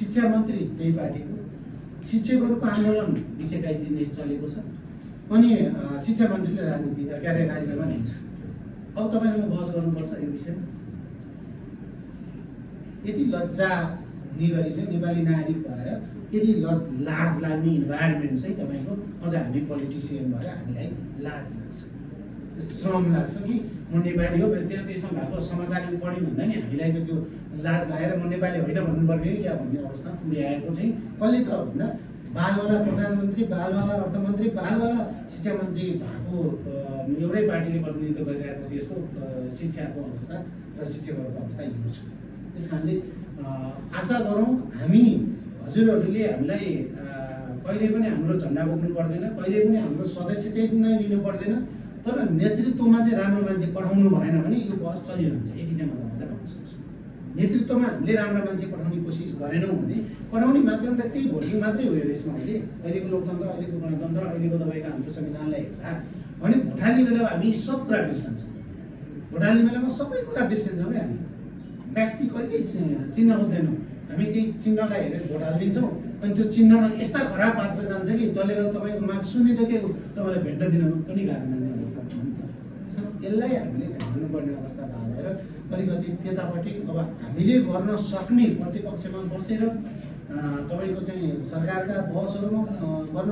शिक्षा मन्त्री त्यही पार्टीको, शिक्षकहरूको आन्दोलन विषय 22 दिनदेखि चलेको छ। अनि शिक्षा मन्त्रीले राजनीति के अरे राजीनामा दिन्छ। अब तपाईँसँग बहस गर्नुपर्छ यो विषयमा। यति लज्जा हुने गरी चाहिँ नेपाली नागरिक भएर यदि लाज लाग्ने इन्भाइरोमेन्ट चाहिँ तपाईँको अझ हामी पोलिटिसियन भएर हामीलाई लाज लाग्छ, श्रम लाग्छ कि म नेपाली हो, मेरो तेरो देशमा भएको समाचार पढ्यो भन्दा नि हामीलाई त त्यो लाज लागेर म नेपाली होइन भन्नुपर्ने हो क्या भन्ने अवस्था पुर्याएको चाहिँ कसले त भन्दा बालवाला प्रधानमन्त्री, बालवाला अर्थमन्त्री, बालवाला शिक्षा मन्त्री भएको एउटै पार्टीले प्रतिनिधित्व गरिरहेको देशको शिक्षाको अवस्था र शिक्षकहरूको अवस्था यो छ। त्यस कारणले आशा गरौँ हामी हजुरहरूले हामीलाई कहिले पनि हाम्रो झन्डा बोक्नु पर्दैन, कहिले पनि हाम्रो सदस्यता नै लिनु पर्दैन, तर नेतृत्वमा चाहिँ राम्रो मान्छे पठाउनु भएन भने यो बहस चलिरहन्छ। यति चाहिँ म तपाईँलाई भन्न सक्छु। नेतृत्वमा हामीले राम्रो मान्छे पठाउने कोसिस गरेनौँ भने पठाउने माध्यम त त्यही भोटिङ मात्रै हो यो देशमा। अहिले अहिलेको लोकतन्त्र, अहिलेको गणतन्त्र, अहिलेको तपाईँको हाम्रो संविधानलाई हेर्दा भने भोट हाल्ने बेलामा हामी सब कुरा बिर्सन्छौँ। भोट हाल्ने बेलामा सबै कुरा बिर्सिन्छौँ क्या हामी। व्यक्ति कहिल्यै चिन्ह हुँदैनौँ, हामी त्यही चिन्हलाई हेरेर भोट हालिदिन्छौँ। अनि त्यो चिन्हमा यस्ता खराब पात्र जान्छ कि जसले गर्दा तपाईँको माग शून्यदेखि तपाईँलाई भेट्न दिन पनि गाह्रो मान्ने अवस्था छ नि त। यसलाई हामीले ध्यान दिनुपर्ने अवस्था भएर अलिकति त्यतापट्टि अब हामीले गर्न सक्ने प्रतिपक्षमा बसेर तपाईँको चाहिँ सरकारका बहसहरूमा गर्नु